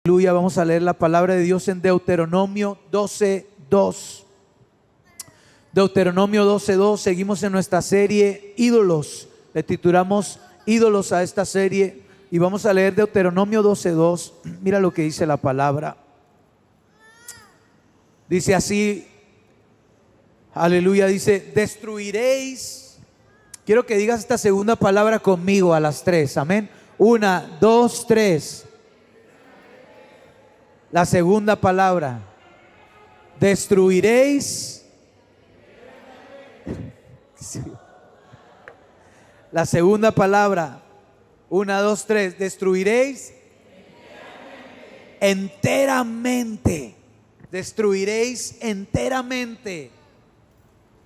Aleluya, vamos a leer la palabra de Dios en Deuteronomio 12:2. Deuteronomio 12:2, seguimos en nuestra serie Ídolos. Le titulamos Ídolos a esta serie y vamos a leer Deuteronomio 12:2. Mira lo que dice la palabra. Dice así, aleluya, dice: destruiréis. Quiero que digas esta segunda palabra conmigo a las 3, amén. 1, 2, 3. La segunda palabra: destruiréis. La segunda palabra: 1, 2, 3. Destruiréis enteramente. Destruiréis enteramente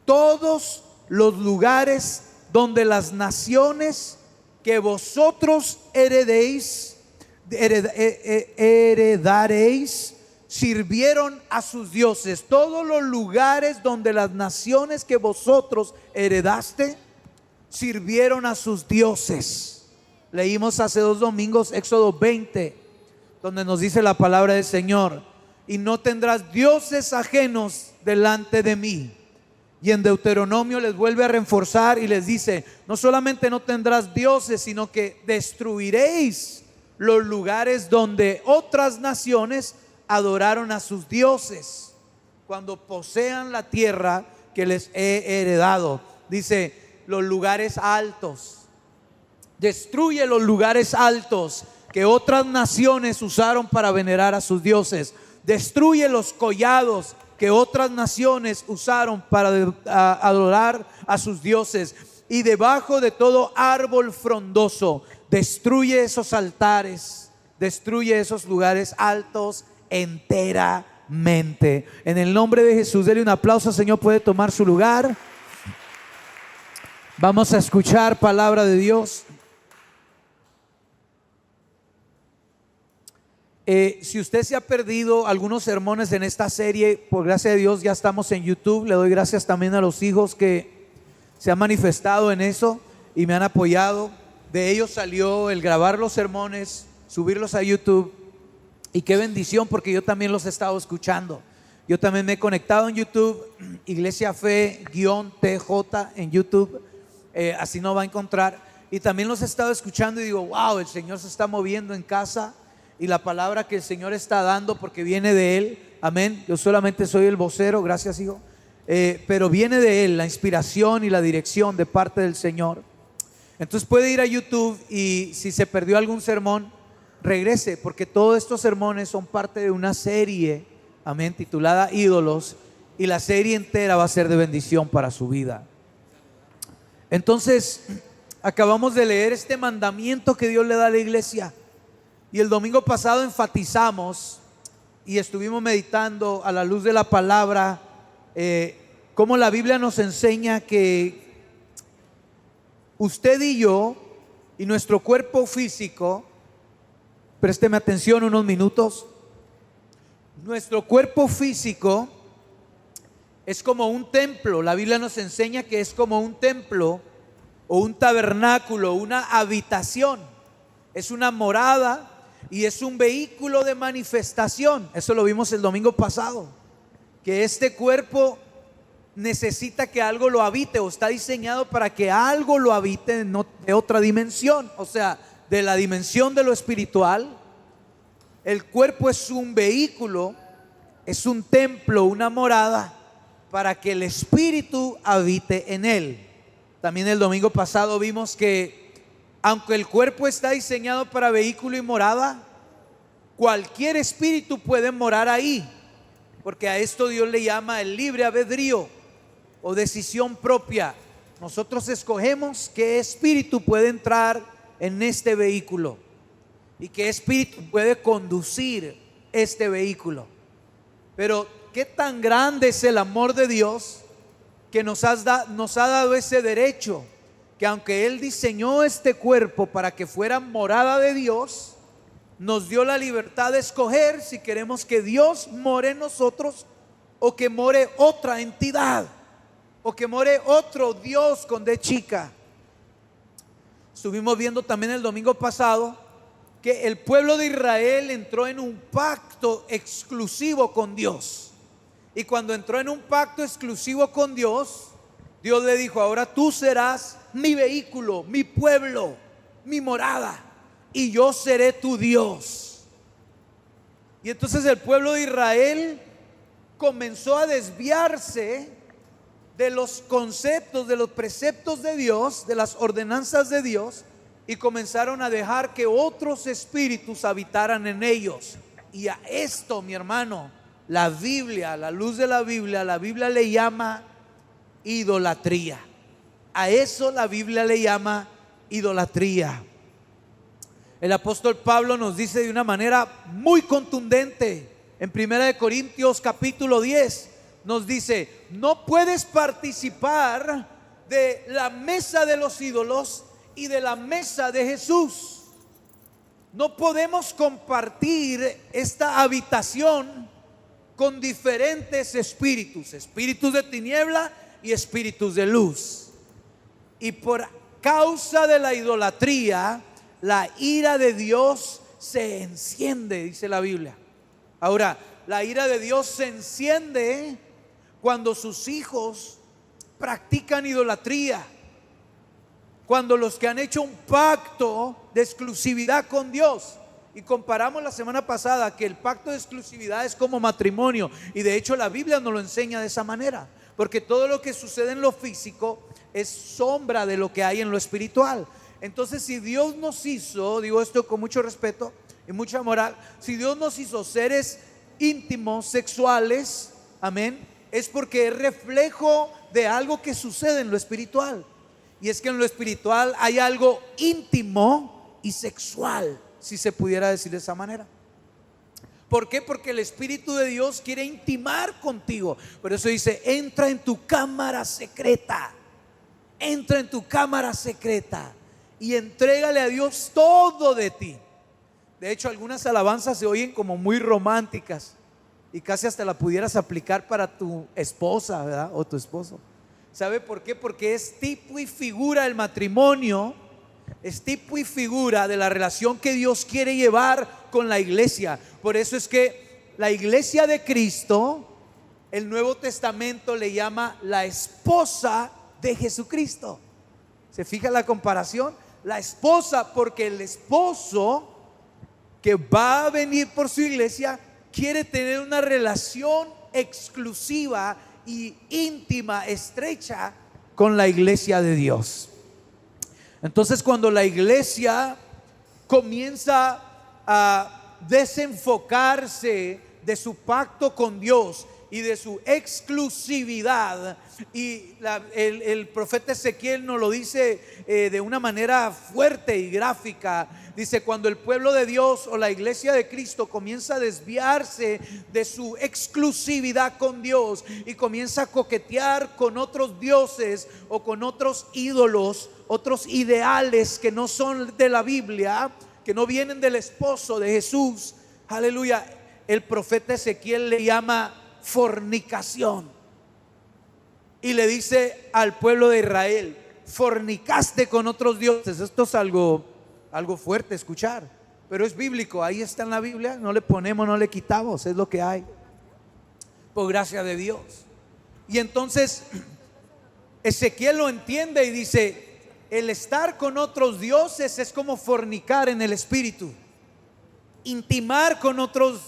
todos los lugares donde las naciones que vosotros heredaréis sirvieron a sus dioses. Todos los lugares donde las naciones que vosotros heredaste sirvieron a sus dioses. Leímos hace 2 domingos Éxodo 20, donde nos dice la palabra del Señor: y no tendrás dioses ajenos delante de mí. Y en Deuteronomio les vuelve a reforzar y les dice: no solamente no tendrás dioses, sino que destruiréis los lugares donde otras naciones adoraron a sus dioses cuando posean la tierra que les he heredado. Dice: los lugares altos. Destruye los lugares altos que otras naciones usaron para venerar a sus dioses. Destruye los collados que otras naciones usaron para adorar a sus dioses. Y debajo de todo árbol frondoso, destruye esos altares, destruye esos lugares altos enteramente. En el nombre de Jesús, denle un aplauso, Señor. Puede tomar su lugar. Vamos a escuchar palabra de Dios. Si usted se ha perdido algunos sermones en esta serie, por gracia de Dios ya estamos en YouTube. Le doy gracias también a los hijos que se han manifestado en eso y me han apoyado. De ellos salió el grabar los sermones, subirlos a YouTube. Y qué bendición, porque yo también los he estado escuchando. Yo también me he conectado en YouTube, Iglesia Fe-TJ en YouTube, así no va a encontrar. Y también los he estado escuchando y digo: wow, el Señor se está moviendo en casa. Y la palabra que el Señor está dando, porque viene de Él, amén. Yo solamente soy el vocero, gracias, hijo, pero viene de Él la inspiración y la dirección de parte del Señor. Entonces puede ir a YouTube y si se perdió algún sermón, regrese, porque todos estos sermones son parte de una serie, amén, titulada Ídolos, y la serie entera va a ser de bendición para su vida. Entonces acabamos de leer este mandamiento que Dios le da a la iglesia. Y el domingo pasado enfatizamos y estuvimos meditando a la luz de la palabra cómo la Biblia nos enseña que usted y yo y nuestro cuerpo físico, présteme atención unos minutos, nuestro cuerpo físico es como un templo. La Biblia nos enseña que es como un templo o un tabernáculo, una habitación, es una morada. Y es un vehículo de manifestación. Eso lo vimos el domingo pasado, que este cuerpo necesita que algo lo habite, o está diseñado para que algo lo habite de otra dimensión, o sea, de la dimensión de lo espiritual. El cuerpo es un vehículo, es un templo, una morada para que el espíritu habite en él. También el domingo pasado vimos que aunque el cuerpo está diseñado para vehículo y morada, cualquier espíritu puede morar ahí, porque a esto Dios le llama el libre albedrío o decisión propia. Nosotros escogemos qué espíritu puede entrar en este vehículo y qué espíritu puede conducir este vehículo. Pero qué tan grande es el amor de Dios que nos ha dado ese derecho, que aunque Él diseñó este cuerpo para que fuera morada de Dios, nos dio la libertad de escoger si queremos que Dios more en nosotros o que more otra entidad o que more otro Dios con D chica. Estuvimos viendo también el domingo pasado que el pueblo de Israel entró en un pacto exclusivo con Dios. Y cuando entró en un pacto exclusivo con Dios, Dios le dijo: ahora tú serás mi vehículo, mi pueblo, mi morada, y yo seré tu Dios. Y entonces el pueblo de Israel comenzó a desviarse de los conceptos, de los preceptos de Dios, de las ordenanzas de Dios, y comenzaron a dejar que otros espíritus habitaran en ellos. Y a esto, mi hermano, la Biblia, a la luz de la Biblia le llama idolatría. A eso la Biblia le llama idolatría. El apóstol Pablo nos dice de una manera muy contundente en 1 Corintios capítulo 10, nos dice: no puedes participar de la mesa de los ídolos y de la mesa de Jesús. No podemos compartir esta habitación con diferentes espíritus, espíritus de tiniebla y espíritus de luz. Y por causa de la idolatría, la ira de Dios se enciende, dice la Biblia. Ahora, la ira de Dios se enciende cuando sus hijos practican idolatría, cuando los que han hecho un pacto de exclusividad con Dios. Y comparamos la semana pasada que el pacto de exclusividad es como matrimonio, y de hecho la Biblia nos lo enseña de esa manera, porque todo lo que sucede en lo físico es sombra de lo que hay en lo espiritual. Entonces, si Dios nos hizo, digo esto con mucho respeto y mucha moral, si Dios nos hizo seres íntimos, sexuales, amén, es porque es reflejo de algo que sucede en lo espiritual. Y es que en lo espiritual hay algo íntimo y sexual, si se pudiera decir de esa manera. ¿Por qué? Porque el Espíritu de Dios quiere intimar contigo. Por eso dice: entra en tu cámara secreta. Entra en tu cámara secreta y entrégale a Dios todo de ti. De hecho, algunas alabanzas se oyen como muy románticas y casi hasta la pudieras aplicar para tu esposa, ¿verdad? O tu esposo. ¿Sabe por qué? Porque es tipo y figura del matrimonio, es tipo y figura de la relación que Dios quiere llevar con la iglesia. Por eso es que la iglesia de Cristo, el Nuevo Testamento le llama la esposa de Jesucristo. ¿Se fija la comparación? La esposa, porque el esposo que va a venir por su iglesia quiere tener una relación exclusiva y íntima, estrecha con la iglesia de Dios. Entonces, cuando la iglesia comienza a desenfocarse de su pacto con Dios y de su exclusividad, y el profeta Ezequiel nos lo dice de una manera fuerte y gráfica. Dice: cuando el pueblo de Dios o la iglesia de Cristo comienza a desviarse de su exclusividad con Dios y comienza a coquetear con otros dioses o con otros ídolos, otros ideales que no son de la Biblia, que no vienen del esposo de Jesús, aleluya, el profeta Ezequiel le llama fornicación. Y le dice al pueblo de Israel: fornicaste con otros dioses. Esto es algo fuerte escuchar, pero es bíblico. Ahí está en la Biblia, no le ponemos, no le quitamos, es lo que hay, por gracia de Dios. Y entonces Ezequiel lo entiende y dice: el estar con otros dioses es como fornicar en el espíritu. Intimar con otros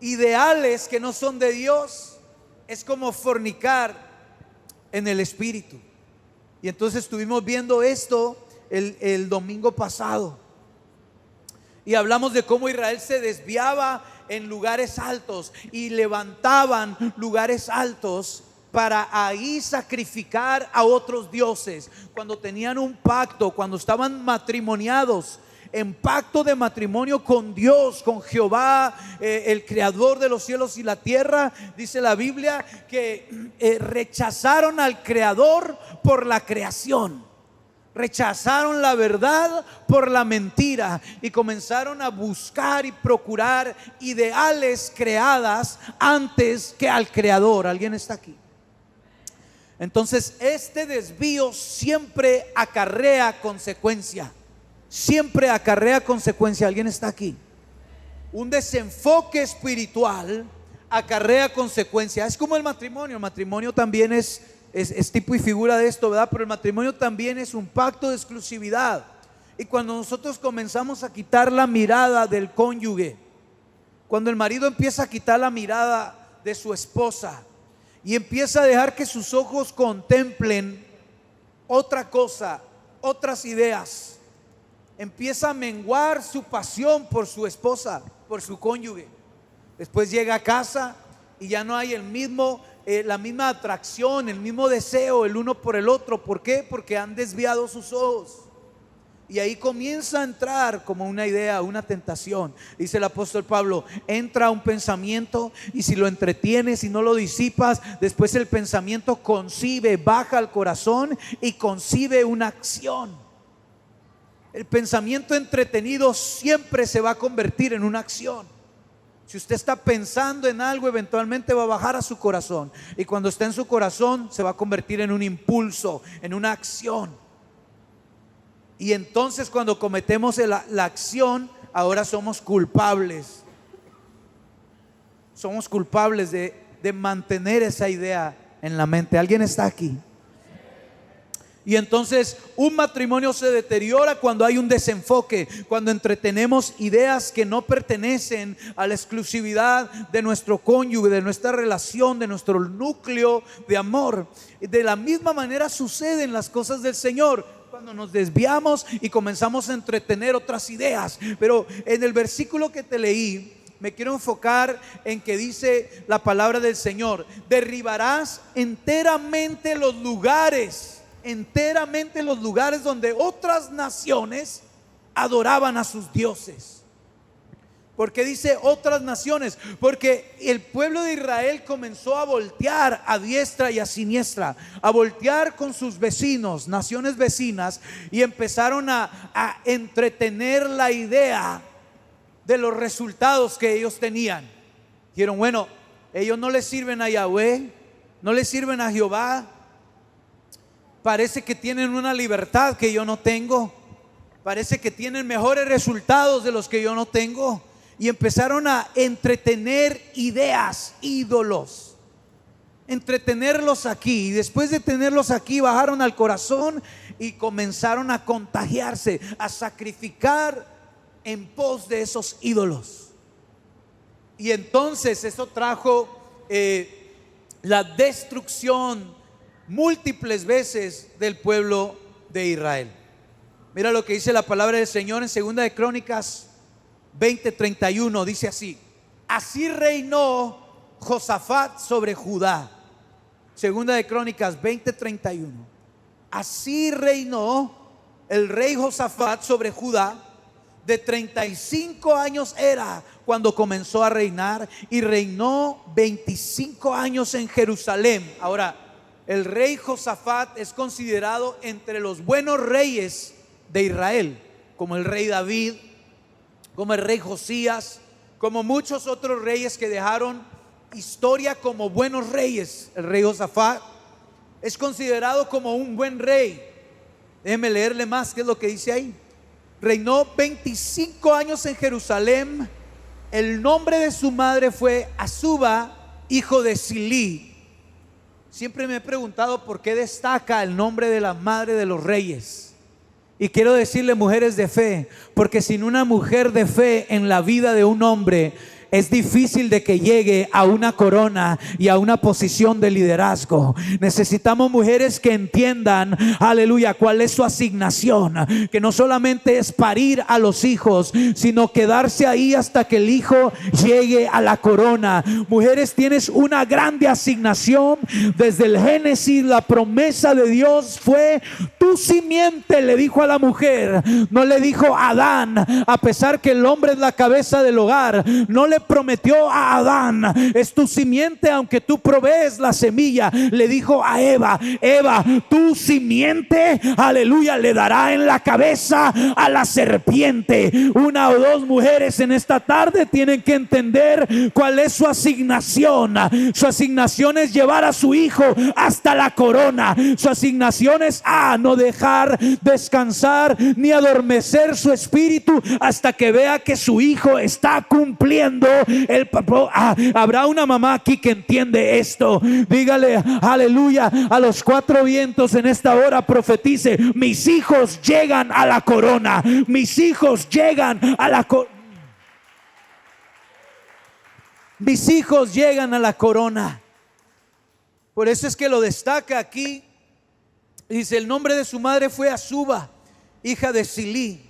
ideales que no son de Dios es como fornicar en el espíritu. Y entonces estuvimos viendo esto el domingo pasado, y hablamos de cómo Israel se desviaba en lugares altos y levantaban lugares altos para ahí sacrificar a otros dioses. Cuando tenían un pacto, cuando estaban matrimoniados en pacto de matrimonio con Dios, con Jehová, el creador de los cielos y la tierra, dice la Biblia que rechazaron al creador por la creación, rechazaron la verdad por la mentira y comenzaron a buscar y procurar ideales creadas antes que al creador. ¿Alguien está aquí? Entonces, este desvío siempre acarrea consecuencia. siempre acarrea consecuencia. ¿Alguien está aquí? Un desenfoque espiritual acarrea consecuencia. Es como el matrimonio también es tipo y figura de esto, ¿verdad? Pero el matrimonio también es un pacto de exclusividad. Y cuando nosotros comenzamos a quitar la mirada del cónyuge, cuando el marido empieza a quitar la mirada de su esposa y empieza a dejar que sus ojos contemplen otra cosa, otras ideas, empieza a menguar su pasión por su esposa, por su cónyuge. Después llega a casa y ya no hay la misma atracción, el mismo deseo el uno por el otro. ¿Por qué? Porque han desviado sus ojos. Y ahí comienza a entrar como una idea, una tentación. Dice el apóstol Pablo, entra un pensamiento y si lo entretienes y no lo disipas, después el pensamiento concibe, baja al corazón y concibe una acción. El pensamiento entretenido siempre se va a convertir en una acción. Si usted está pensando en algo, eventualmente va a bajar a su corazón. Y cuando está en su corazón, se va a convertir en un impulso, en una acción. Y entonces cuando cometemos la acción, ahora somos culpables. Somos culpables de mantener esa idea en la mente. ¿Alguien está aquí? Y entonces un matrimonio se deteriora cuando hay un desenfoque, cuando entretenemos ideas que no pertenecen a la exclusividad de nuestro cónyuge, de nuestra relación, de nuestro núcleo de amor. De la misma manera suceden las cosas del Señor, cuando nos desviamos y comenzamos a entretener otras ideas. Pero en el versículo que te leí, me quiero enfocar en que dice la palabra del Señor: derribarás enteramente los lugares donde otras naciones adoraban a sus dioses. ¿Por qué dice otras naciones? Porque el pueblo de Israel comenzó a voltear a diestra y a siniestra, a voltear con sus vecinos, naciones vecinas, y empezaron a entretener la idea de los resultados que ellos tenían. Dijeron, bueno, ellos no le sirven a Yahweh, no le sirven a Jehová. Parece que tienen una libertad que yo no tengo. Parece que tienen mejores resultados de los que yo no tengo. Y empezaron a entretener ideas, ídolos, entretenerlos aquí. Y después de tenerlos aquí, bajaron al corazón y comenzaron a contagiarse, a sacrificar en pos de esos ídolos. Y entonces eso trajo la destrucción múltiples veces del pueblo de Israel. Mira lo que dice la palabra del Señor en 2 de Crónicas 20:31. Dice así: así reinó Josafat sobre Judá. 2 de Crónicas 20:31. Así reinó el rey Josafat sobre Judá. De 35 años era cuando comenzó a reinar, y reinó 25 años en Jerusalén. Ahora, el rey Josafat es considerado entre los buenos reyes de Israel, como el rey David, como el rey Josías, como muchos otros reyes que dejaron historia como buenos reyes. El rey Josafat es considerado como un buen rey. Déjeme leerle más qué es lo que dice ahí. Reinó 25 años en Jerusalén. El nombre de su madre fue Azuba, hijo de Silí. Siempre me he preguntado por qué destaca el nombre de la madre de los reyes. Y quiero decirle, mujeres de fe, porque sin una mujer de fe en la vida de un hombre, es difícil de que llegue a una corona y a una posición de liderazgo. Necesitamos mujeres que entiendan, aleluya, cuál es su asignación, que no solamente es parir a los hijos, sino quedarse ahí hasta que el hijo llegue a la corona. Mujeres, tienes una grande asignación. Desde el Génesis, la promesa de Dios fue: tu simiente, le dijo a la mujer. No le dijo Adán, a pesar que el hombre es la cabeza del hogar. No le le prometió a Adán: es tu simiente aunque tú provees la semilla. Le dijo a Eva: Eva, tu simiente, aleluya, le dará en la cabeza a la serpiente. Una o dos mujeres en esta tarde tienen que entender cuál es su asignación. Su asignación es llevar a su hijo hasta la corona. Su asignación es no dejar descansar ni adormecer su espíritu hasta que vea que su hijo está cumpliendo el papel. Habrá una mamá aquí que entiende esto. Dígale aleluya a los cuatro vientos en esta hora, profetice: mis hijos llegan a la corona. Mis hijos llegan a la corona. Mis hijos llegan a la corona. Por eso es que lo destaca aquí. Dice: el nombre de su madre fue Azuba, hija de Silí.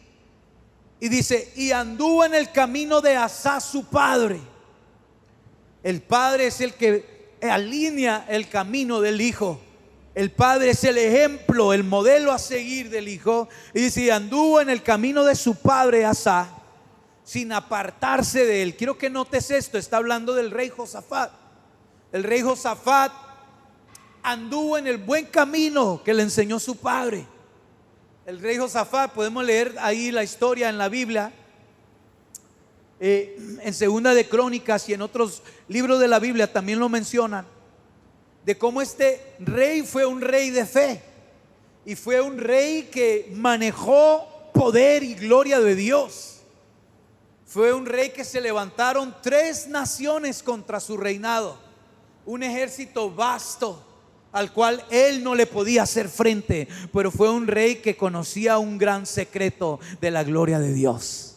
Y dice: y anduvo en el camino de Asa su padre. El padre es el que alinea el camino del hijo. El padre es el ejemplo, el modelo a seguir del hijo. Y dice: y anduvo en el camino de su padre Asa, sin apartarse de él. Quiero que notes esto. Está hablando del rey Josafat. El rey Josafat anduvo en el buen camino que le enseñó su padre. El rey Josafat, podemos leer ahí la historia en la Biblia, en Segunda de Crónicas y en otros libros de la Biblia también lo mencionan, de cómo este rey fue un rey de fe y fue un rey que manejó poder y gloria de Dios. Fue un rey que se levantaron 3 naciones contra su reinado, un ejército vasto al cual él no le podía hacer frente, pero fue un rey que conocía un gran secreto de la gloria de Dios.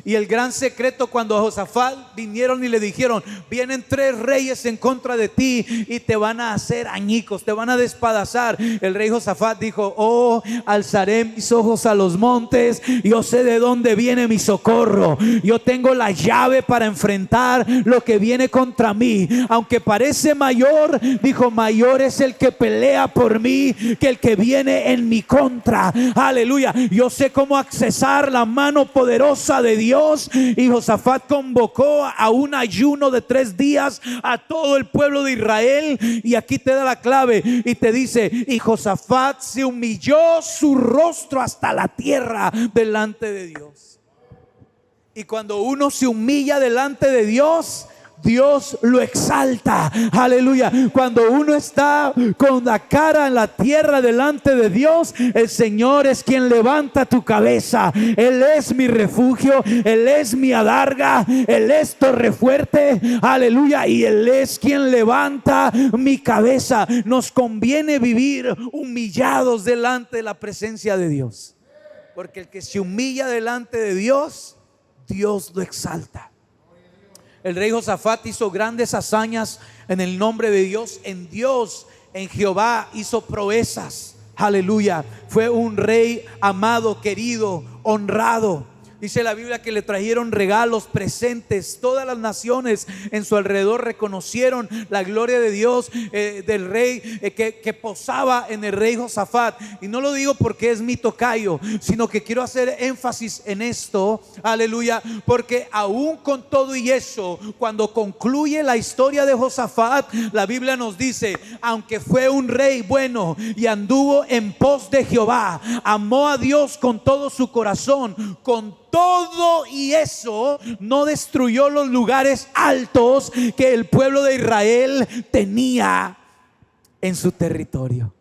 Y el gran secreto, cuando a Josafat vinieron y le dijeron: vienen 3 reyes en contra de ti y te van a hacer añicos, te van a despedazar. El rey Josafat dijo: alzaré mis ojos a los montes, yo sé de dónde viene mi socorro. Yo tengo la llave para enfrentar lo que viene contra mí. Aunque parece mayor, dijo, mayor es el que pelea por mí que el que viene en mi contra. Aleluya. Yo sé cómo accesar la mano poderosa de Dios. Y Josafat convocó a un ayuno de 3 días a todo el pueblo de Israel. Y aquí te da la clave y te dice: y Josafat se humilló su rostro hasta la tierra delante de Dios. Y cuando uno se humilla delante de Dios, Dios lo exalta. Aleluya. Cuando uno está con la cara en la tierra delante de Dios, el Señor es quien levanta tu cabeza. Él es mi refugio, Él es mi adarga, Él es torre fuerte. Aleluya. Y Él es quien levanta mi cabeza. Nos conviene vivir humillados delante de la presencia de Dios, porque el que se humilla delante de Dios, Dios lo exalta. El rey Josafat hizo grandes hazañas en el nombre de Dios. En Dios, en Jehová, hizo proezas. Aleluya. Fue un rey amado, querido, honrado. Dice la Biblia que le trajeron regalos, presentes. Todas las naciones en su alrededor reconocieron la gloria de Dios, del rey que posaba en el rey Josafat. Y no lo digo porque es mi tocayo, sino que quiero hacer énfasis en esto. Aleluya. Porque aún con todo y eso, cuando concluye la historia de Josafat, la Biblia nos dice: aunque fue un rey bueno y anduvo en pos de Jehová, amó a Dios con todo su corazón, con todo y eso no destruyó los lugares altos que el pueblo de Israel tenía en su territorio.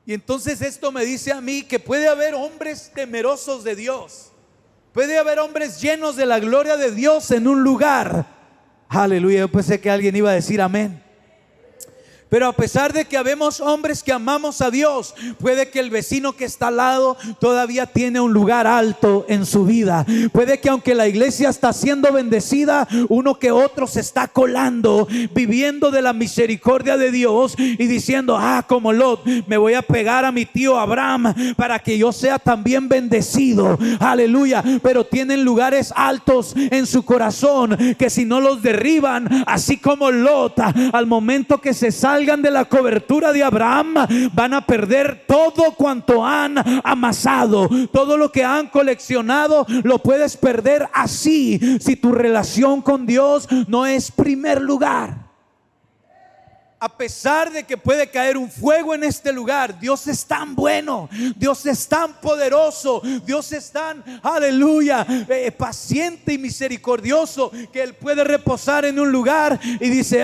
Y entonces esto me dice a mí que puede haber hombres temerosos de Dios, puede haber hombres llenos de la gloria de Dios en un lugar. Aleluya. Yo pensé que alguien iba a decir amén. Pero a pesar de que habemos hombres que amamos a Dios, puede que el vecino que está al lado todavía tiene un lugar alto en su vida. Puede que aunque la iglesia está siendo bendecida, uno que otro se está colando, viviendo de la misericordia de Dios y diciendo: como Lot, me voy a pegar a mi tío Abraham para que yo sea también bendecido. Aleluya. Pero tienen lugares altos en su corazón que si no los derriban, así como Lot, al momento que se sale salgan de la cobertura de Abraham, van a perder todo cuanto han amasado. Todo lo que han coleccionado lo puedes perder así si tu relación con Dios no es primer lugar. A pesar de que puede caer un fuego en este lugar, Dios es tan bueno, Dios es tan poderoso, Dios es tan, aleluya, paciente y misericordioso, que Él puede reposar en un lugar y dice: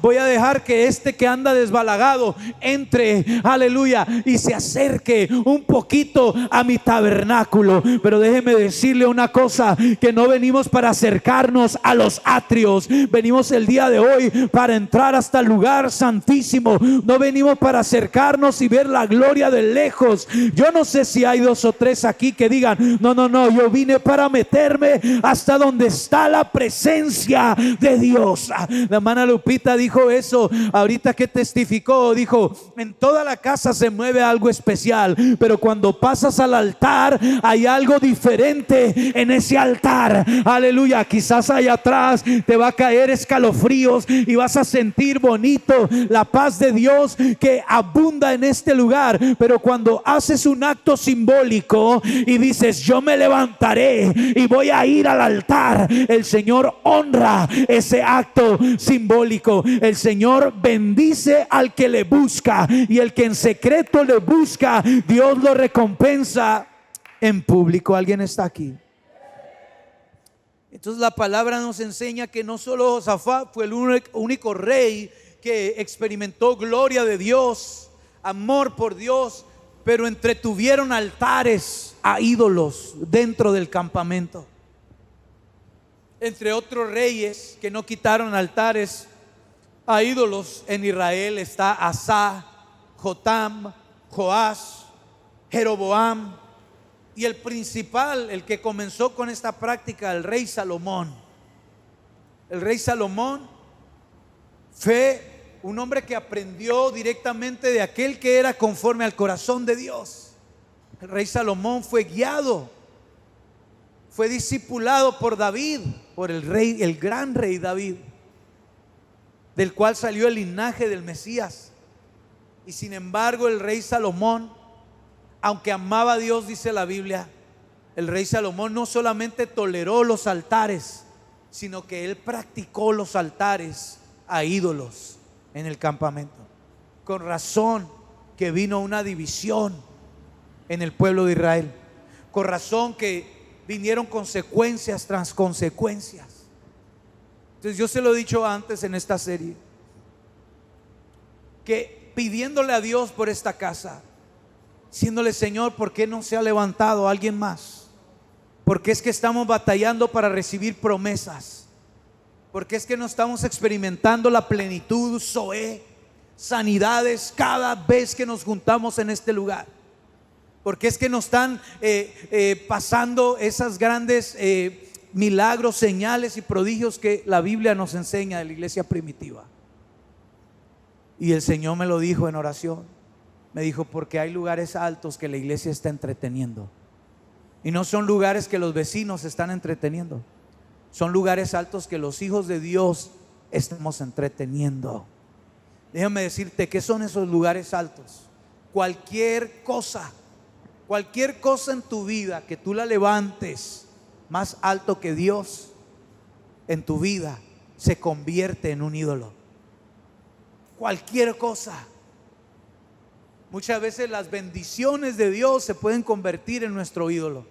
voy a dejar que este que anda desbalagado entre, aleluya, y se acerque un poquito a mi tabernáculo. Pero déjeme decirle una cosa, que no venimos para acercarnos a los atrios, venimos el día de hoy para entrar hasta el lugar santísimo. No venimos para acercarnos y ver la gloria de lejos. Yo no sé si hay 2 o 3 aquí que digan: no, yo vine para meterme hasta donde está la presencia de Dios. La hermana Lupita dijo eso ahorita que testificó, dijo: en toda la casa se mueve algo especial, pero cuando pasas al altar hay algo diferente en ese altar. Aleluya. Quizás allá atrás te va a caer escalofríos y vas a sentir bonito la paz de Dios que abunda en este lugar, pero cuando haces un acto simbólico y dices: yo me levantaré y voy a ir al altar, el Señor honra ese acto simbólico. El Señor bendice al que le busca, y el que en secreto le busca, Dios lo recompensa en público. ¿Alguien está aquí? Entonces la palabra nos enseña que no solo Josafat fue el único rey que experimentó gloria de Dios, amor por Dios, pero entretuvieron altares a ídolos dentro del campamento. Entre otros reyes que no quitaron altares a ídolos en Israel está Asa, Jotam, Joás, Jeroboam, y el principal, el que comenzó con esta práctica, el rey Salomón. El rey Salomón fue un hombre que aprendió directamente de aquel que era conforme al corazón de Dios. El rey Salomón fue guiado, fue discipulado por David, por el rey, el gran rey David, del cual salió el linaje del Mesías. Y sin embargo, el rey Salomón, aunque amaba a Dios, dice la Biblia, el rey Salomón no solamente toleró los altares, sino que él practicó los altares a ídolos en el campamento. Con razón que vino una división en el pueblo de Israel. Con razón que vinieron consecuencias tras consecuencias. Entonces yo se lo he dicho antes en esta serie, que pidiéndole a Dios por esta casa, diciéndole: Señor, ¿por qué no se ha levantado alguien más? Porque es que estamos batallando para recibir promesas. Porque es que no estamos experimentando la plenitud, Zoé, sanidades cada vez que nos juntamos en este lugar. Porque es que nos están pasando esas grandes milagros, señales y prodigios que la Biblia nos enseña de la iglesia primitiva. Y el Señor me lo dijo en oración. Me dijo: porque hay lugares altos que la iglesia está entreteniendo. Y no son lugares que los vecinos están entreteniendo. Son lugares altos que los hijos de Dios estamos entreteniendo. Déjame decirte que son esos lugares altos. Cualquier cosa en tu vida que tú la levantes más alto que Dios en tu vida, se convierte en un ídolo. Cualquier cosa. Muchas veces las bendiciones de Dios se pueden convertir en nuestro ídolo.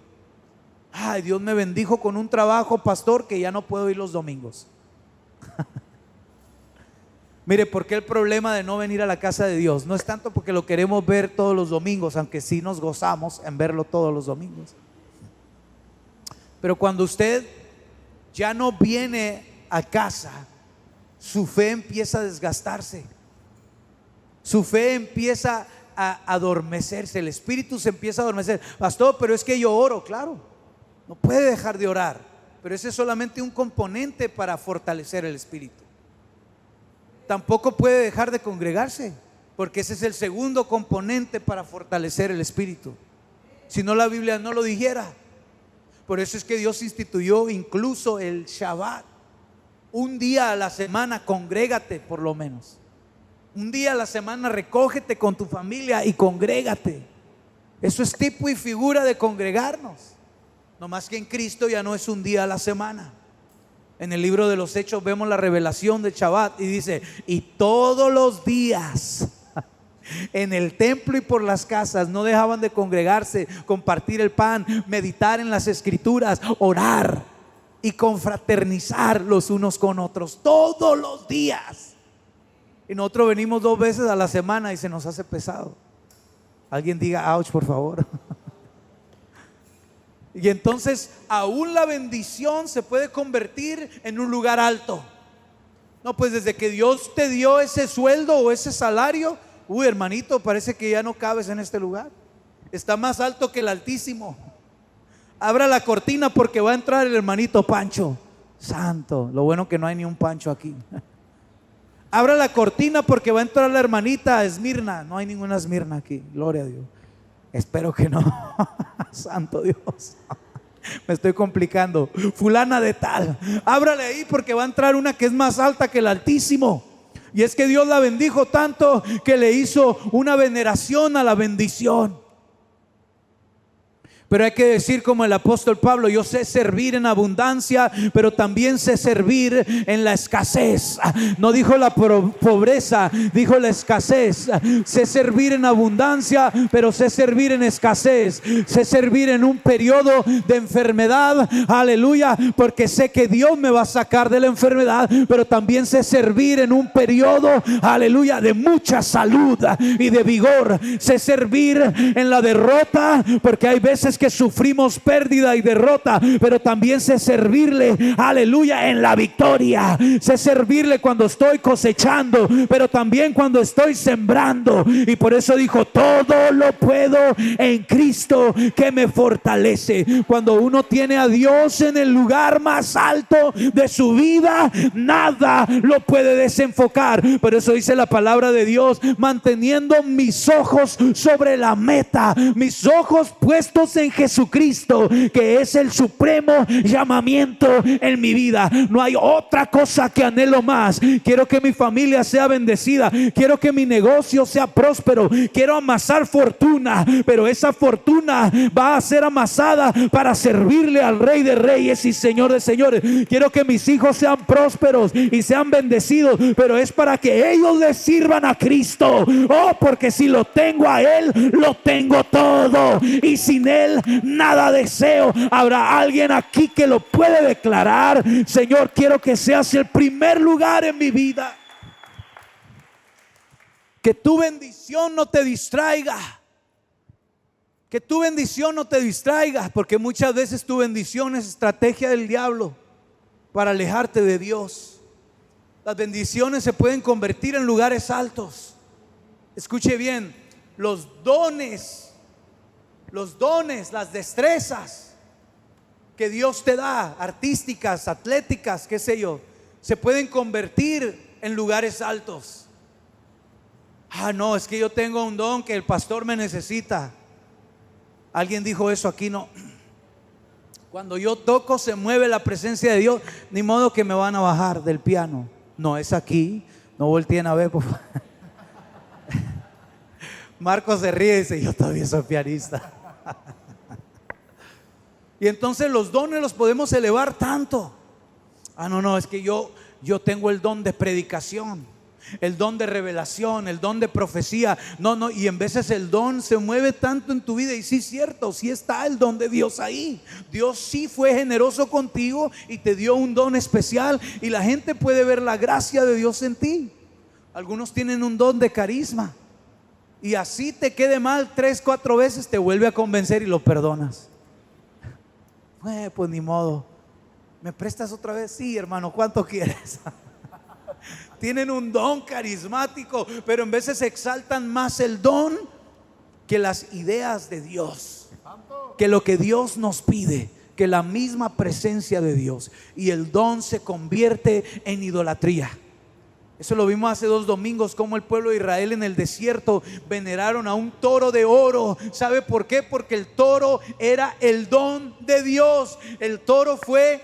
Ay, Dios me bendijo con un trabajo, pastor, que ya no puedo ir los domingos. Mire, ¿por qué el problema de no venir a la casa de Dios? No es tanto porque lo queremos ver todos los domingos, aunque sí nos gozamos en verlo todos los domingos. Pero cuando usted ya no viene a casa, su fe empieza a desgastarse. Su fe empieza a adormecerse. El espíritu se empieza a adormecer. Pastor, pero es que yo oro. Claro, no puede dejar de orar, pero ese es solamente un componente para fortalecer el espíritu. Tampoco puede dejar de congregarse, porque ese es el segundo componente para fortalecer el espíritu. Si no, la Biblia no lo dijera. Por eso es que Dios instituyó incluso el Shabbat. Un día a la semana, congrégate por lo menos. Un día a la semana recógete con tu familia y congrégate. Eso es tipo y figura de congregarnos. No más que en Cristo ya no es un día a la semana. En el libro de los Hechos vemos la revelación de Shabbat y dice: y todos los días en el templo y por las casas no dejaban de congregarse, compartir el pan, meditar en las escrituras, orar y confraternizar los unos con otros todos los días. Y nosotros venimos 2 veces a la semana y se nos hace pesado. Alguien diga ouch, por favor. Y entonces aún la bendición se puede convertir en un lugar alto. No, pues desde que Dios te dio ese sueldo o ese salario, uy, hermanito, parece que ya no cabes en este lugar. Está más alto que el Altísimo. Abra la cortina porque va a entrar el hermanito Pancho. Santo, lo bueno que no hay ni un Pancho aquí. Abra la cortina porque va a entrar la hermanita Esmirna. No hay ninguna Esmirna aquí, gloria a Dios. Espero que no. Santo Dios, me estoy complicando. Fulana de tal, ábrale ahí porque va a entrar una que es más alta que el Altísimo. Y es que Dios la bendijo tanto que le hizo una veneración a la bendición. Pero hay que decir como el apóstol Pablo: yo sé servir en abundancia, pero también sé servir en la escasez. No dijo la pobreza, dijo la escasez. Sé servir en abundancia, pero sé servir en escasez. Sé servir en un periodo de enfermedad, aleluya, porque sé que Dios me va a sacar de la enfermedad. Pero también sé servir en un periodo, aleluya, de mucha salud y de vigor. Sé servir en la derrota, porque hay veces que sufrimos pérdida y derrota, pero también sé servirle, aleluya, en la victoria. Sé servirle cuando estoy cosechando, pero también cuando estoy sembrando. Y por eso dijo: todo lo puedo en Cristo que me fortalece. Cuando uno tiene a Dios en el lugar más alto de su vida, nada lo puede desenfocar. Por eso dice la palabra de Dios: manteniendo mis ojos sobre la meta, mis ojos puestos en Jesucristo, que es el supremo llamamiento en mi vida. No hay otra cosa que anhelo más. Quiero que mi familia sea bendecida, quiero que mi negocio sea próspero, quiero amasar fortuna, pero esa fortuna va a ser amasada para servirle al Rey de Reyes y Señor de Señores. Quiero que mis hijos sean prósperos y sean bendecidos, pero es para que ellos le sirvan a Cristo. Oh, porque si lo tengo a Él, lo tengo todo, y sin Él nada deseo. Habrá alguien aquí que lo puede declarar: Señor, quiero que seas el primer lugar en mi vida. Que tu bendición no te distraiga. Que tu bendición no te distraiga, porque muchas veces tu bendición es estrategia del diablo para alejarte de Dios. Las bendiciones se pueden convertir en lugares altos. Escuche bien: los dones, las destrezas que Dios te da, artísticas, atléticas, qué sé yo, se pueden convertir en lugares altos. Ah, no, es que yo tengo un don que el pastor me necesita. Alguien dijo eso aquí, no. Cuando yo toco se mueve la presencia de Dios, ni modo que me van a bajar del piano. No, es aquí, no volteen a ver, por favor. Marcos se ríe y dice: yo todavía soy pianista. Y entonces los dones los podemos elevar tanto. Ah, no, es que yo tengo el don de predicación, el don de revelación, el don de profecía. No, y en veces el don se mueve tanto en tu vida. Y sí es cierto, sí está el don de Dios ahí. Dios sí fue generoso contigo y te dio un don especial, y la gente puede ver la gracia de Dios en ti. Algunos tienen un don de carisma, y así te quede mal 3, 4 veces, te vuelve a convencer y lo perdonas. Pues ni modo. ¿Me prestas otra vez? Sí, hermano, ¿cuánto quieres? Tienen un don carismático, pero en veces exaltan más el don que las ideas de Dios, que lo que Dios nos pide, que la misma presencia de Dios. Y el don se convierte en idolatría. Eso lo vimos hace 2 domingos, como el pueblo de Israel en el desierto veneraron a un toro de oro. ¿Sabe por qué? Porque el toro era el don de Dios. El toro fue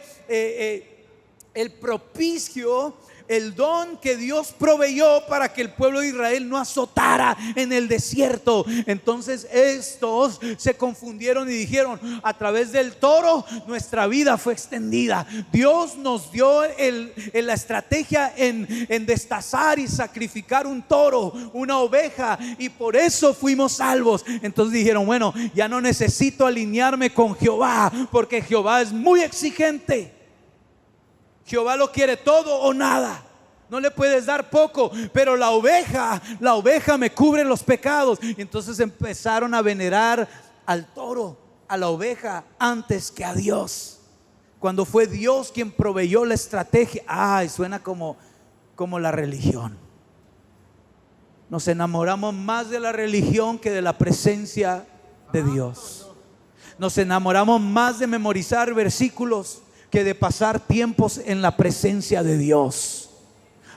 el propicio, el don que Dios proveyó para que el pueblo de Israel no azotara en el desierto. Entonces estos se confundieron y dijeron: a través del toro nuestra vida fue extendida. Dios nos dio la estrategia en destazar y sacrificar un toro, una oveja, y por eso fuimos salvos. Entonces dijeron: bueno, ya no necesito alinearme con Jehová, porque Jehová es muy exigente. Jehová lo quiere todo o nada. No le puedes dar poco, pero la oveja me cubre los pecados. Y entonces empezaron a venerar al toro, a la oveja, antes que a Dios, cuando fue Dios quien proveyó la estrategia. Ay, suena como la religión. Nos enamoramos más de la religión que de la presencia de Dios. Nos enamoramos más de memorizar versículos que de pasar tiempos en la presencia de Dios.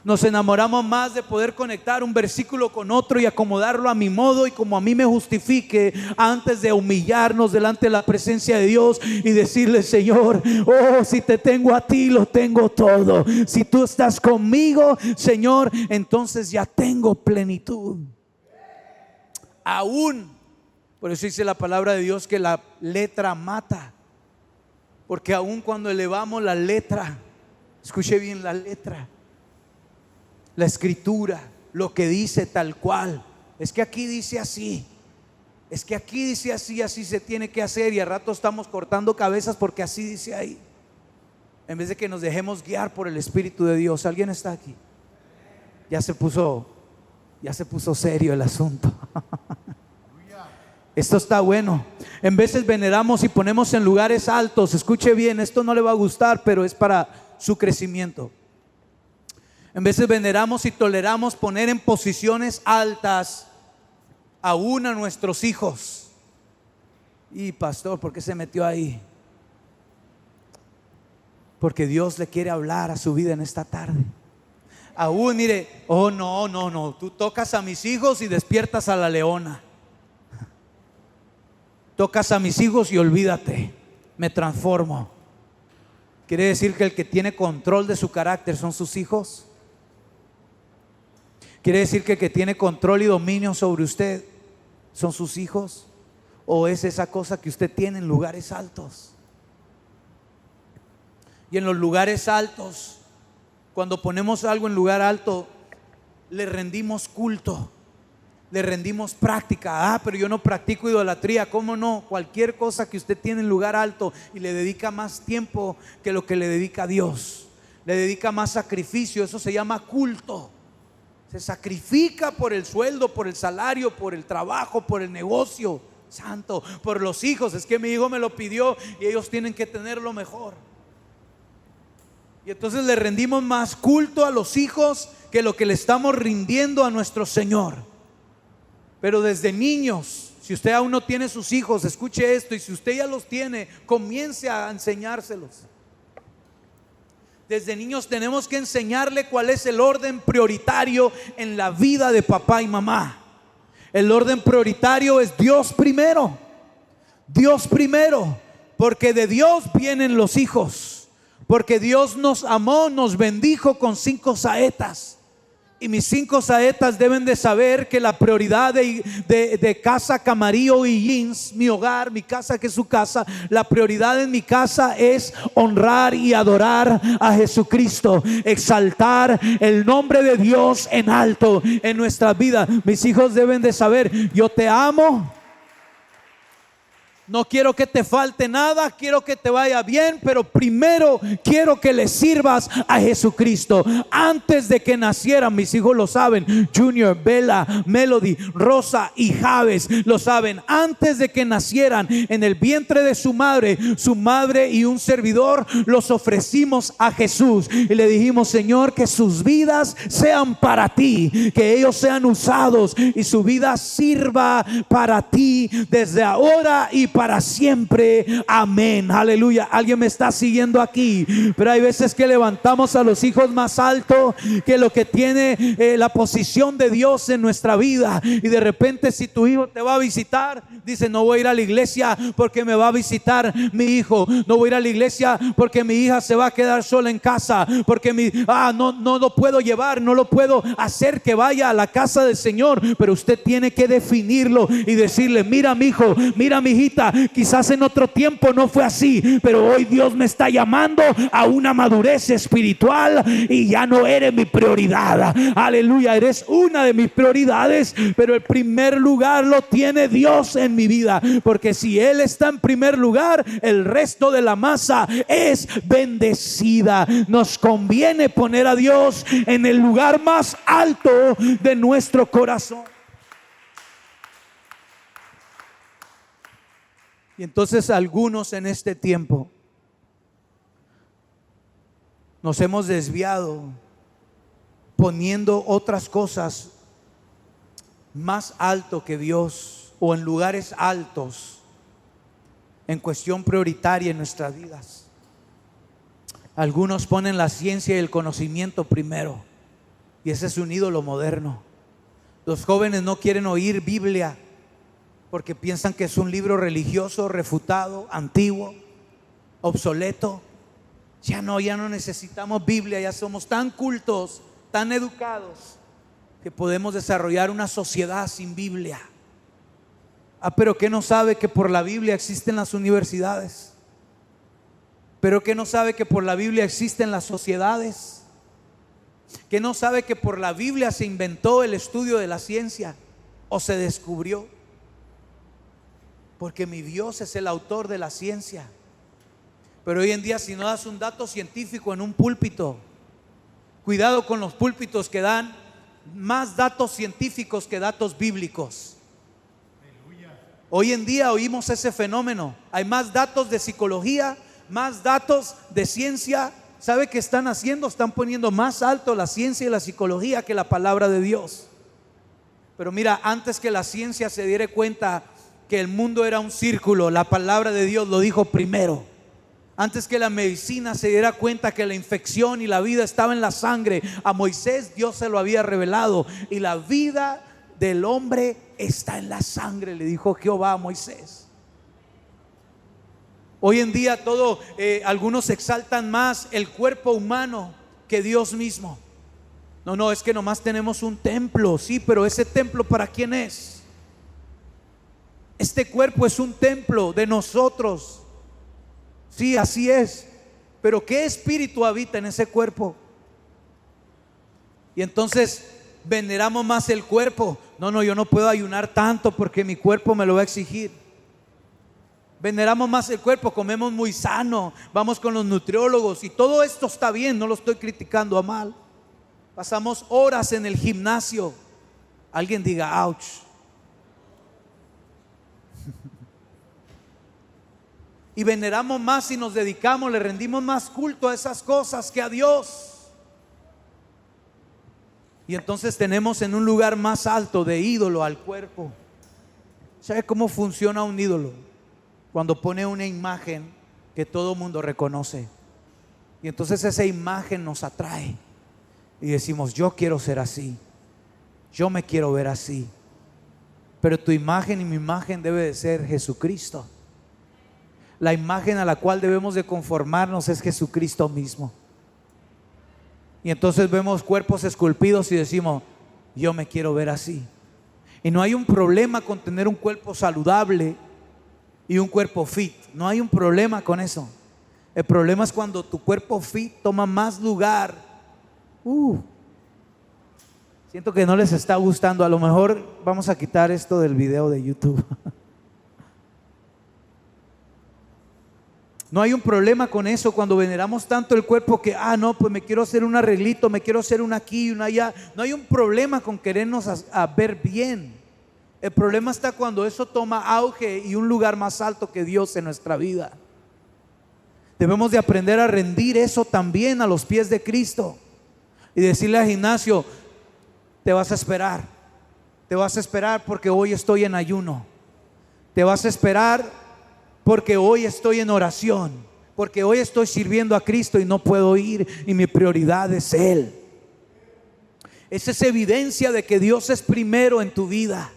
Nos enamoramos más de poder conectar un versículo con otro y acomodarlo a mi modo y como a mí me justifique, antes de humillarnos delante de la presencia de Dios y decirle: Señor, oh, si te tengo a ti, lo tengo todo. Si tú estás conmigo, Señor, entonces ya tengo plenitud. Aún, por eso dice la palabra de Dios que la letra mata. Porque aun cuando elevamos la letra, escuche bien, la letra, la escritura, lo que dice tal cual, es que aquí dice así, es que aquí dice así, así se tiene que hacer, y a rato estamos cortando cabezas porque así dice ahí, en vez de que nos dejemos guiar por el Espíritu de Dios. ¿Alguien está aquí? Ya se puso serio el asunto. Esto está bueno. En veces veneramos y ponemos en lugares altos. Escuche bien, esto no le va a gustar, pero es para su crecimiento. En veces veneramos y toleramos poner en posiciones altas aún a nuestros hijos. Y pastor, ¿por qué se metió ahí? Porque Dios le quiere hablar a su vida en esta tarde. Aún, mire, oh no, tú tocas a mis hijos y despiertas a la leona. Tocas a mis hijos y olvídate, me transformo. ¿Quiere decir que el que tiene control de su carácter son sus hijos? ¿Quiere decir que el que tiene control y dominio sobre usted son sus hijos? ¿O es esa cosa que usted tiene en lugares altos? Y en los lugares altos, cuando ponemos algo en lugar alto, le rendimos culto, le rendimos práctica. Pero yo no practico idolatría. ¿Cómo no? Cualquier cosa que usted tiene en lugar alto y le dedica más tiempo que lo que le dedica a Dios, le dedica más sacrificio, eso se llama culto. Se sacrifica por el sueldo, por el salario, por el trabajo, por el negocio, santo, por los hijos. Es que mi hijo me lo pidió y ellos tienen que tener lo mejor. Y entonces le rendimos más culto a los hijos que lo que le estamos rindiendo a nuestro Señor. Pero desde niños, si usted aún no tiene sus hijos, escuche esto, y si usted ya los tiene, comience a enseñárselos. Desde niños tenemos que enseñarle cuál es el orden prioritario en la vida de papá y mamá. El orden prioritario es Dios primero. Dios primero, porque de Dios vienen los hijos. Porque Dios nos amó, nos bendijo con 5 saetas. Y mis 5 saetas deben de saber que la prioridad de Casa Camarillo y Jeans, mi hogar, mi casa que es su casa, la prioridad en mi casa es honrar y adorar a Jesucristo, exaltar el nombre de Dios en alto en nuestra vida. Mis hijos deben de saber: yo te amo. No quiero que te falte nada, quiero que te vaya bien, pero primero quiero que le sirvas a Jesucristo. Antes de que nacieran, mis hijos lo saben, Junior, Bella, Melody, Rosa y Javes lo saben. Antes de que nacieran en el vientre de su madre y un servidor los ofrecimos a Jesús y le dijimos: Señor, que sus vidas sean para ti, que ellos sean usados y su vida sirva para ti desde ahora y para para siempre. Amén. Aleluya. Alguien me está siguiendo aquí. Pero hay veces que levantamos a los hijos más alto que lo que tiene la posición de Dios en nuestra vida. Y de repente, si tu hijo te va a visitar, dice: no voy a ir a la iglesia porque me va a visitar mi hijo. No voy a ir a la iglesia porque mi hija se va a quedar sola en casa, porque no lo puedo llevar, no lo puedo hacer que vaya a la casa del Señor. Pero usted tiene que definirlo y decirle: mira, mi hijo, mira, mi hijita, quizás en otro tiempo no fue así, pero hoy Dios me está llamando a una madurez espiritual y ya no eres mi prioridad. Aleluya, eres una de mis prioridades, pero el primer lugar lo tiene Dios en mi vida, porque si Él está en primer lugar, el resto de la masa es bendecida. Nos conviene poner a Dios en el lugar más alto de nuestro corazón. Y entonces algunos en este tiempo nos hemos desviado poniendo otras cosas más alto que Dios, o en lugares altos en cuestión prioritaria en nuestras vidas. Algunos ponen la ciencia y el conocimiento primero, y ese es un ídolo moderno. Los jóvenes no quieren oír Biblia porque piensan que es un libro religioso, refutado, antiguo, obsoleto. Ya no necesitamos Biblia, ya somos tan cultos, tan educados, que podemos desarrollar una sociedad sin Biblia. Pero ¿qué no sabe que por la Biblia existen las universidades? ¿Pero qué no sabe que por la Biblia existen las sociedades? ¿Qué no sabe que por la Biblia se inventó el estudio de la ciencia o se descubrió? Porque mi Dios es el autor de la ciencia. Pero hoy en día, si no das un dato científico en un púlpito, cuidado con los púlpitos que dan más datos científicos que datos bíblicos. Hoy en día oímos ese fenómeno. Hay más datos de psicología, más datos de ciencia. ¿Sabe qué están haciendo? Están poniendo más alto la ciencia y la psicología que la palabra de Dios. Pero mira, antes que la ciencia se diera cuenta que el mundo era un círculo, la palabra de Dios lo dijo primero. Antes que la medicina se diera cuenta que la infección y la vida estaba en la sangre, a Moisés Dios se lo había revelado. Y la vida del hombre está en la sangre, le dijo Jehová a Moisés. Hoy en día algunos exaltan más el cuerpo humano que Dios mismo. No, es que nomás tenemos un templo. Sí, pero ese templo, ¿para quién es? Este cuerpo es un templo de nosotros. Sí, así es. Pero ¿qué espíritu habita en ese cuerpo? Y entonces veneramos más el cuerpo. No, yo no puedo ayunar tanto porque mi cuerpo me lo va a exigir. Veneramos más el cuerpo, comemos muy sano, vamos con los nutriólogos y todo esto está bien, no lo estoy criticando a mal. Pasamos horas en el gimnasio. Alguien diga ouch. Y veneramos más y nos dedicamos, le rendimos más culto a esas cosas que a Dios. Y entonces tenemos en un lugar más alto de ídolo al cuerpo. ¿Sabe cómo funciona un ídolo? Cuando pone una imagen que todo mundo reconoce. Y entonces esa imagen nos atrae. Y decimos: yo quiero ser así, yo me quiero ver así. Pero tu imagen y mi imagen debe de ser Jesucristo. La imagen a la cual debemos de conformarnos es Jesucristo mismo. Y entonces vemos cuerpos esculpidos y decimos: yo me quiero ver así. Y no hay un problema con tener un cuerpo saludable y un cuerpo fit. No hay un problema con eso. El problema es cuando tu cuerpo fit toma más lugar. Siento que no les está gustando. A lo mejor vamos a quitar esto del video de YouTube. No hay un problema con eso cuando veneramos tanto el cuerpo que, pues me quiero hacer un arreglito, me quiero hacer una aquí y una allá. No hay un problema con querernos a ver bien. El problema está cuando eso toma auge y un lugar más alto que Dios en nuestra vida. Debemos de aprender a rendir eso también a los pies de Cristo y decirle al gimnasio: te vas a esperar porque hoy estoy en ayuno. Te vas a esperar porque hoy estoy en oración, porque hoy estoy sirviendo a Cristo y no puedo ir y mi prioridad es Él. Esa es evidencia de que Dios es primero en tu vida.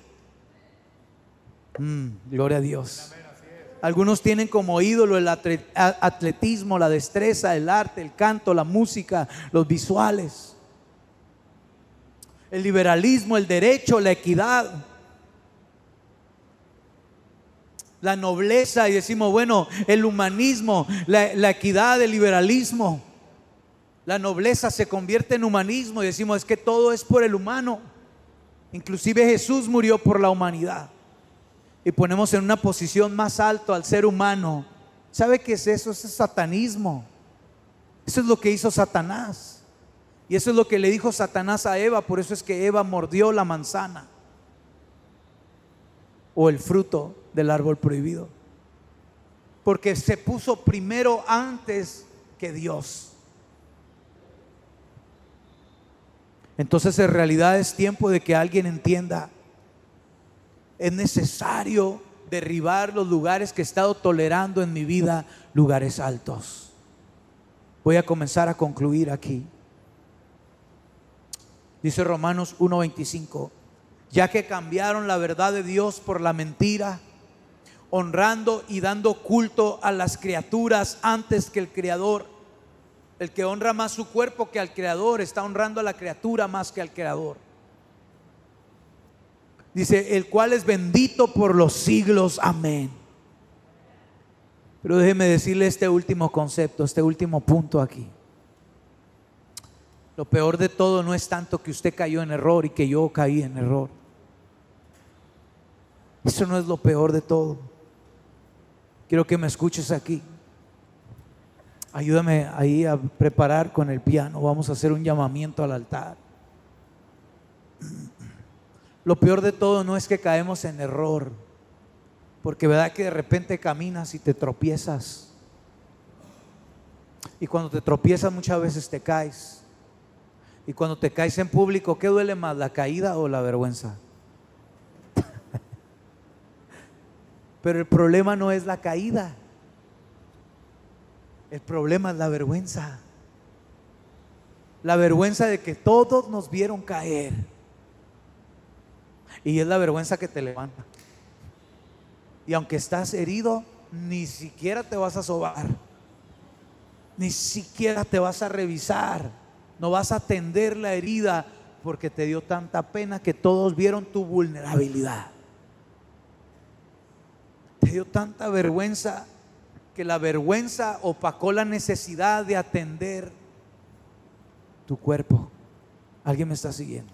Gloria a Dios. Algunos tienen como ídolo el atletismo, la destreza, el arte, el canto, la música, los visuales, el liberalismo, el derecho, la equidad, la nobleza. Y decimos, bueno, el humanismo, la equidad, el liberalismo, la nobleza se convierte en humanismo y decimos, es que todo es por el humano. Inclusive Jesús murió por la humanidad. Y ponemos en una posición más alta al ser humano. ¿Sabe qué es eso? Eso es satanismo. Eso es lo que hizo Satanás. Y eso es lo que le dijo Satanás a Eva. Por eso es que Eva mordió la manzana o el fruto del árbol prohibido, porque se puso primero antes que Dios. Entonces en realidad es tiempo de que alguien entienda: es necesario derribar los lugares que he estado tolerando en mi vida, lugares altos. Voy a comenzar a concluir aquí. Dice Romanos 1:25: ya que cambiaron la verdad de Dios por la mentira, honrando y dando culto a las criaturas antes que el Creador. El que honra más su cuerpo que al Creador está honrando a la criatura más que al Creador. Dice, el cual es bendito por los siglos. Amén. Pero déjeme decirle este último concepto, este último punto aquí. Lo peor de todo no es tanto que usted cayó en error y que yo caí en error. Eso no es lo peor de todo. Quiero que me escuches aquí. Ayúdame ahí a preparar con el piano. Vamos a hacer un llamamiento al altar. Lo peor de todo no es que caemos en error, porque verdad que de repente caminas y te tropiezas, y cuando te tropiezas muchas veces te caes, y cuando te caes en público, ¿qué duele más, la caída o la vergüenza? Pero el problema no es la caída, el problema es la vergüenza. La vergüenza de que todos nos vieron caer. Y es la vergüenza que te levanta. Y aunque estás herido, ni siquiera te vas a sobar, ni siquiera te vas a revisar, no vas a atender la herida, porque te dio tanta pena que todos vieron tu vulnerabilidad. Te dio tanta vergüenza que la vergüenza opacó la necesidad de atender tu cuerpo. ¿Alguien me está siguiendo?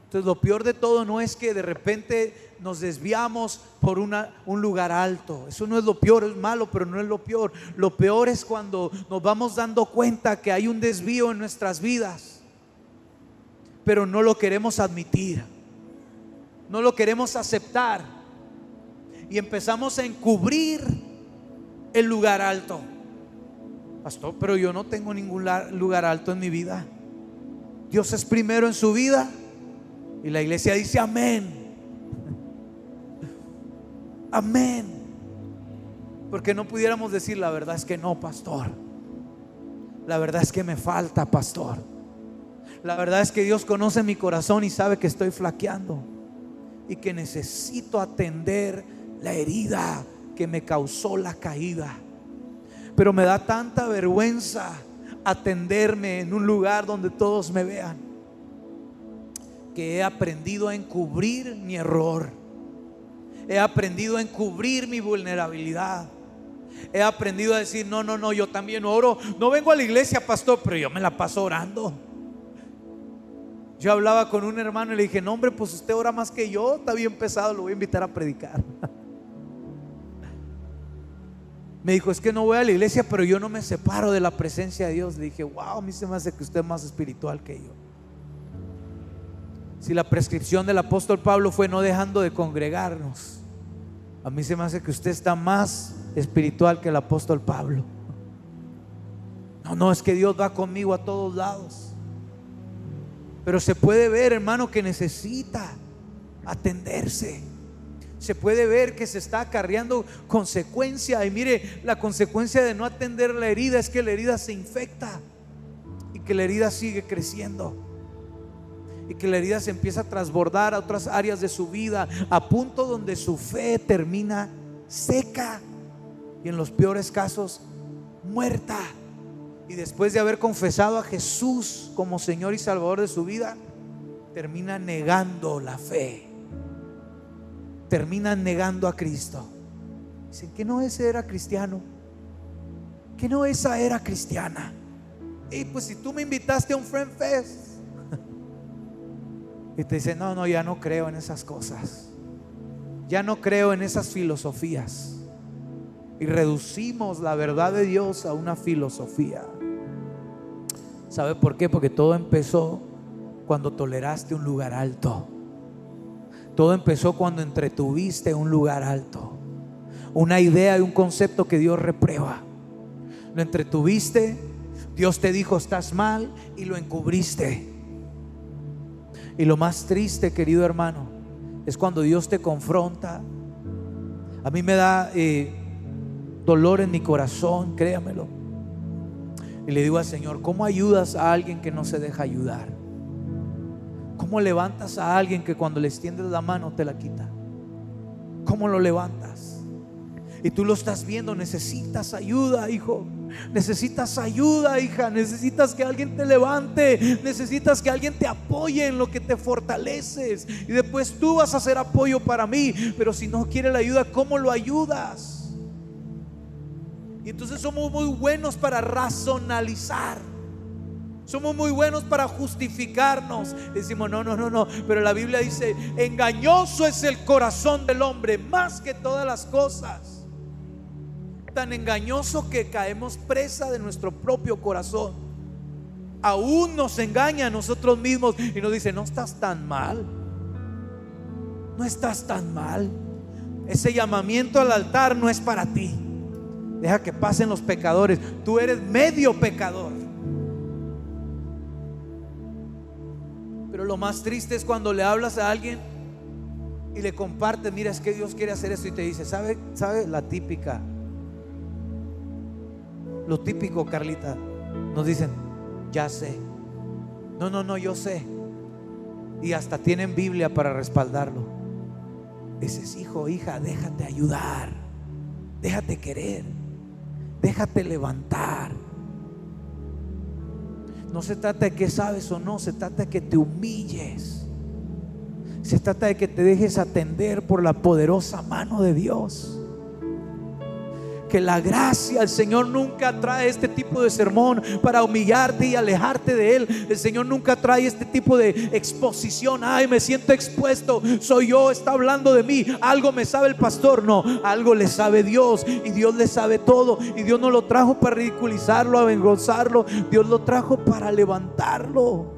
Entonces lo peor de todo no es que de repente nos desviamos por un lugar alto. Eso no es lo peor, es malo, pero no es lo peor. Lo peor es cuando nos vamos dando cuenta que hay un desvío en nuestras vidas, pero no lo queremos admitir, no lo queremos aceptar, y empezamos a encubrir el lugar alto. Pastor, pero yo no tengo ningún lugar alto en mi vida. Dios es primero en su vida. Y la iglesia dice amén. Amén. Porque no pudiéramos decir, la verdad es que no, pastor. La verdad es que me falta, pastor. La verdad es que Dios conoce mi corazón y sabe que estoy flaqueando y que necesito atender la herida que me causó la caída. Pero me da tanta vergüenza atenderme en un lugar donde todos me vean, que he aprendido a encubrir mi error. He aprendido a encubrir mi vulnerabilidad. He aprendido a decir, no, yo también oro. No vengo a la iglesia, pastor, pero yo me la paso orando. Yo hablaba con un hermano y le dije, no, hombre, pues usted ora más que yo. Está bien pesado, lo voy a invitar a predicar. Me dijo, es que no voy a la iglesia, pero yo no me separo de la presencia de Dios. Le dije, wow, a mí se me hace que usted es más espiritual que yo. Si la prescripción del apóstol Pablo fue no dejando de congregarnos, a mí se me hace que usted está más espiritual que el apóstol Pablo. No, es que Dios va conmigo a todos lados. Pero se puede ver, hermano, que necesita atenderse. Se puede ver que se está acarreando consecuencia. Y mire, la consecuencia de no atender la herida es que la herida se infecta y que la herida sigue creciendo y que la herida se empieza a transbordar a otras áreas de su vida, a punto donde su fe termina seca y en los peores casos muerta. Y después de haber confesado a Jesús como Señor y Salvador de su vida, termina negando la fe, terminan negando a Cristo. Dicen que no, ese era cristiano, que no, esa era cristiana. Y pues si tú me invitaste a un Friend Fest y te dicen, no, ya no creo en esas cosas, ya no creo en esas filosofías. Y reducimos la verdad de Dios a una filosofía. ¿Sabe por qué? Porque todo empezó cuando toleraste un lugar alto. Todo empezó cuando entretuviste un lugar alto, una idea y un concepto que Dios reprueba. Lo entretuviste, Dios te dijo estás mal y lo encubriste. Y lo más triste, querido hermano, es cuando Dios te confronta. A mí me da dolor en mi corazón, créamelo. Y le digo al Señor, ¿cómo ayudas a alguien que no se deja ayudar? ¿Cómo levantas a alguien que cuando le extiendes la mano te la quita? ¿Cómo lo levantas? Y tú lo estás viendo, necesitas ayuda, hijo. Necesitas ayuda, hija. Necesitas que alguien te levante. Necesitas que alguien te apoye en lo que te fortaleces. Y después tú vas a ser apoyo para mí. Pero si no quiere la ayuda, ¿cómo lo ayudas? Y entonces somos muy buenos para racionalizar. Somos muy buenos para justificarnos. Decimos no. Pero la Biblia dice, engañoso es el corazón del hombre más que todas las cosas. Tan engañoso que caemos presa de nuestro propio corazón. Aún nos engaña a nosotros mismos y nos dice, no estás tan mal. No estás tan mal. Ese llamamiento al altar no es para ti. Deja que pasen los pecadores. Tú eres medio pecador. Pero lo más triste es cuando le hablas a alguien y le compartes, mira, es que Dios quiere hacer esto, y te dice, ¿sabe? La típica, lo típico, Carlita, nos dicen, ya sé. No, yo sé. Y hasta tienen Biblia para respaldarlo. Dices, hijo, hija, déjate ayudar, déjate querer, déjate levantar. No se trata de que sabes o no, se trata de que te humilles. Se trata de que te dejes atender por la poderosa mano de Dios. Que la gracia, el Señor nunca trae este tipo de sermón para humillarte y alejarte de Él. El Señor nunca trae este tipo de exposición. Ay, me siento expuesto, soy yo, está hablando de mí, algo me sabe el pastor. No, algo le sabe Dios, y Dios le sabe todo. Y Dios no lo trajo para ridiculizarlo, avergonzarlo. Dios lo trajo para levantarlo.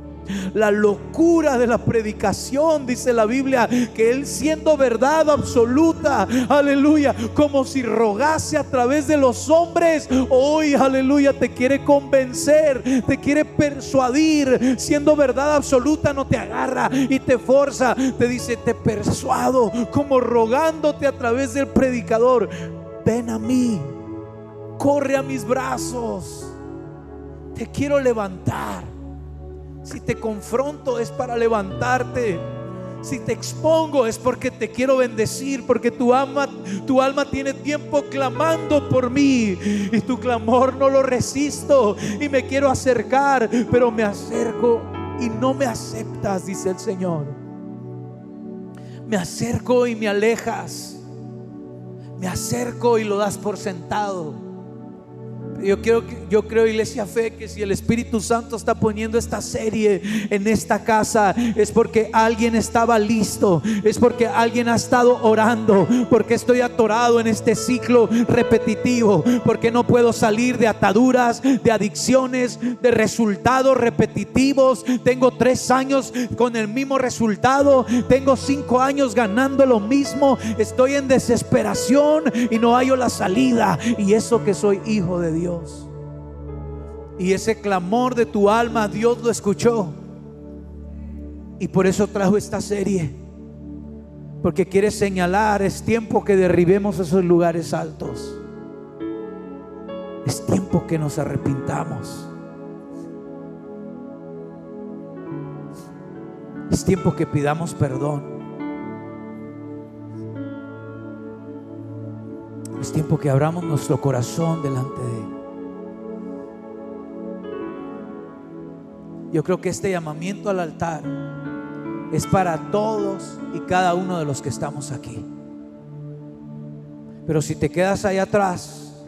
La locura de la predicación, dice la Biblia, que Él, siendo verdad absoluta, aleluya, como si rogase a través de los hombres, hoy, aleluya, te quiere convencer, te quiere persuadir. Siendo verdad absoluta, no te agarra y te forza, te dice, te persuado, como rogándote a través del predicador, ven a mí, corre a mis brazos, te quiero levantar. Si te confronto es para levantarte. Si te expongo es porque te quiero bendecir, porque tu alma tiene tiempo clamando por mí, y tu clamor no lo resisto, y me quiero acercar, pero me acerco y no me aceptas, dice el Señor. Me acerco y me alejas. Me acerco y lo das por sentado. Yo creo, Iglesia Fe, que si el Espíritu Santo está poniendo esta serie en esta casa, es porque alguien estaba listo, es porque alguien ha estado orando, porque estoy atorado en este ciclo repetitivo, porque no puedo salir de ataduras, de adicciones, de resultados repetitivos. Tengo 3 años con el mismo resultado, tengo 5 años ganando lo mismo, estoy en desesperación y no hallo la salida. Y eso que soy hijo de Dios. Y ese clamor de tu alma, Dios lo escuchó, y por eso trajo esta serie. porque quiere señalar: es tiempo que derribemos esos lugares altos. Es tiempo que nos arrepintamos. Es tiempo que pidamos perdón. Es tiempo que abramos nuestro corazón delante de Él. Yo creo que este llamamiento al altar es para todos y cada uno de los que estamos aquí. Pero si te quedas ahí atrás,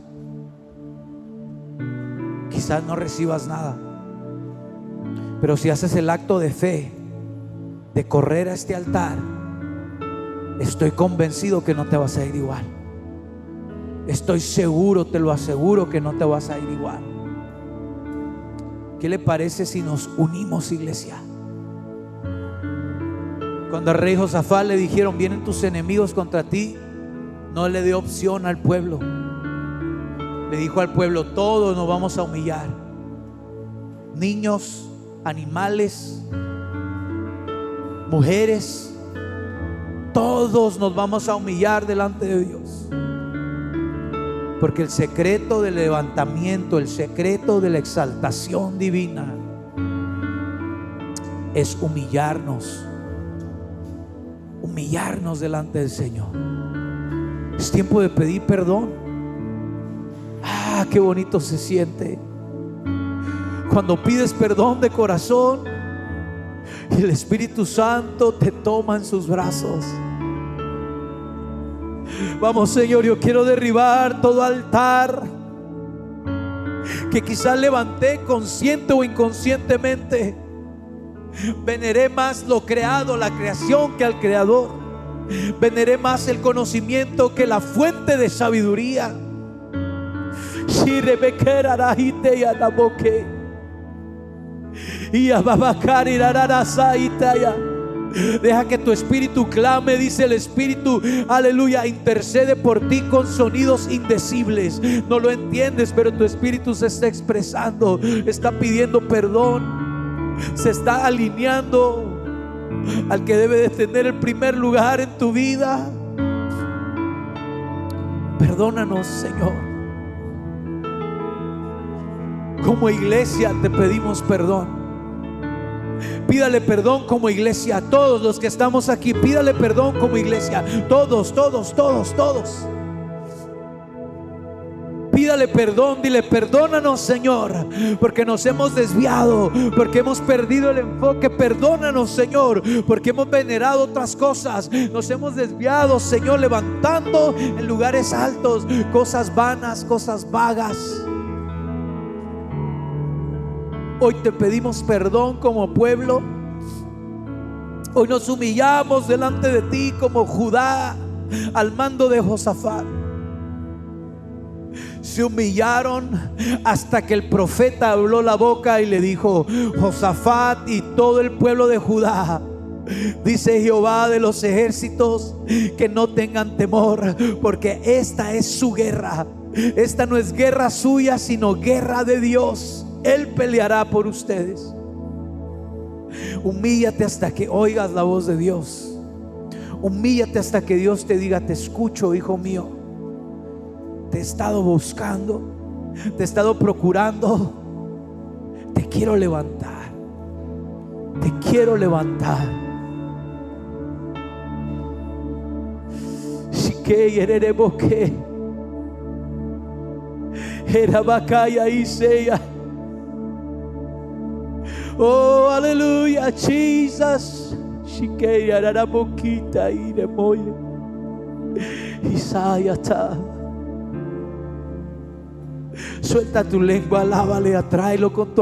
quizás no recibas nada. Pero si haces el acto de fe de correr a este altar, estoy convencido que no te vas a ir igual. Estoy seguro, te lo aseguro, que no te vas a ir igual. ¿Qué le parece si nos unimos, iglesia? Cuando al rey Josafat le dijeron: vienen tus enemigos contra ti, no le dio opción al pueblo. Le dijo al pueblo: todos nos vamos a humillar, niños, animales, mujeres, todos nos vamos a humillar delante de Dios. Porque el secreto del levantamiento, el secreto de la exaltación divina es humillarnos. Humillarnos delante del Señor. Es tiempo de pedir perdón. Ah, qué bonito se siente cuando pides perdón de corazón y el Espíritu Santo te toma en sus brazos. Vamos, Señor, yo quiero derribar todo altar que quizás levanté consciente o inconscientemente. Veneré más lo creado, la creación, que al creador. Veneré más el conocimiento que la fuente de sabiduría. Deja que tu espíritu clame, dice el Espíritu, aleluya, intercede por ti con sonidos indecibles. No lo entiendes, pero tu espíritu se está expresando, está pidiendo perdón, se está alineando al que debe de tener el primer lugar en tu vida. Perdónanos, Señor. Como iglesia te pedimos perdón. Pídale perdón como iglesia a todos los que estamos aquí. Pídale perdón como iglesia. Todos. Pídale perdón, dile: perdónanos, Señor, porque nos hemos desviado, porque hemos perdido el enfoque. Perdónanos, Señor, porque hemos venerado otras cosas. Nos hemos desviado, Señor, levantando en lugares altos cosas vanas, cosas vagas. Hoy te pedimos perdón como pueblo. Hoy nos humillamos delante de ti como Judá al mando de Josafat. Se humillaron hasta que el profeta abrió la boca y le dijo: Josafat y todo el pueblo de Judá, dice Jehová de los ejércitos, que no tengan temor, porque esta es su guerra. Esta no es guerra suya, sino guerra de Dios. Él peleará por ustedes. Humíllate hasta que oigas la voz de Dios. Humíllate hasta que Dios te diga: te escucho, hijo mío. Te he estado buscando, te he estado procurando. Te quiero levantar. Te quiero levantar. Shikeyereboke Erabakaya Isaiah. Oh, aleluya, Jesus. Shikeyarabokita Iremoye Isayata. Suelta tu lengua, alábale, atráelo con tu